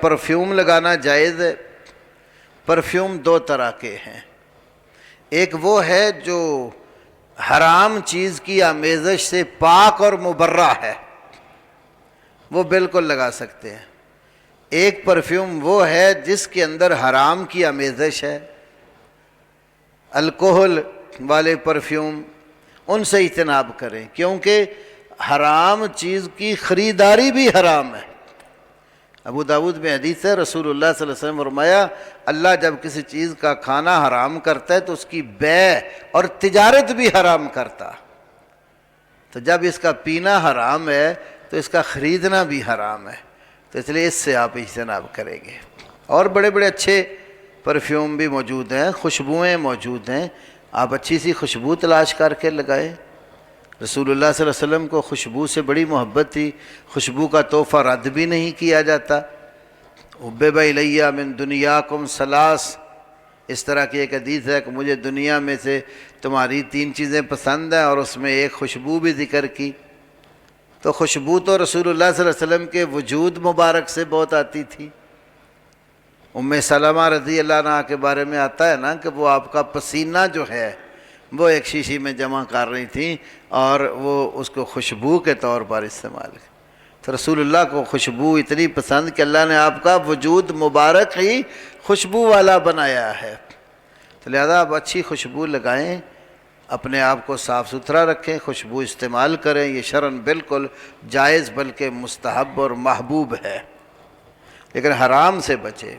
Perfume لگانا جائز ہے۔ پرفیوم دو طرح کے ہیں، ایک وہ ہے جو حرام چیز کی آمیزش سے پاک اور مبرہ ہے، وہ بالکل لگا سکتے ہیں۔ ایک پرفیوم وہ ہے جس کے اندر حرام کی آمیزش ہے، الکوہل والے پرفیوم، ان سے اجتناب کریں، کیونکہ حرام چیز کی خریداری بھی حرام ہے۔ ابو داؤد میں حدیث ہے، رسول اللہ صلی اللہ علیہ وسلم فرمایا اللہ جب کسی چیز کا کھانا حرام کرتا ہے تو اس کی بیع اور تجارت بھی حرام کرتا، تو جب اس کا پینا حرام ہے تو اس کا خریدنا بھی حرام ہے، تو اس لیے اس سے آپ اجتناب کریں گے۔ اور بڑے بڑے اچھے پرفیوم بھی موجود ہیں، خوشبوئیں موجود ہیں، آپ اچھی سی خوشبو تلاش کر کے لگائیں۔ رسول اللہ صلی اللہ علیہ وسلم کو خوشبو سے بڑی محبت تھی، خوشبو کا تحفہ رد بھی نہیں کیا جاتا۔ حبب الیہ من دنیاکم ثلاث، اس طرح کی ایک حدیث ہے کہ مجھے دنیا میں سے تمہاری 3 چیزیں پسند ہیں، اور اس میں ایک خوشبو بھی ذکر کی۔ تو خوشبو تو رسول اللہ صلی اللہ علیہ وسلم کے وجود مبارک سے بہت آتی تھی۔ ام سلمہ رضی اللہ عنہا کے بارے میں آتا ہے نا کہ وہ آپ کا پسینہ جو ہے وہ ایک شیشی میں جمع کر رہی تھیں اور وہ اس کو خوشبو کے طور پر استعمال کی۔ تو رسول اللہ کو خوشبو اتنی پسند کہ اللہ نے آپ کا وجود مبارک ہی خوشبو والا بنایا ہے۔ تو لہذا آپ اچھی خوشبو لگائیں، اپنے آپ کو صاف ستھرا رکھیں، خوشبو استعمال کریں، یہ شرعاً بالکل جائز بلکہ مستحب اور محبوب ہے، لیکن حرام سے بچیں۔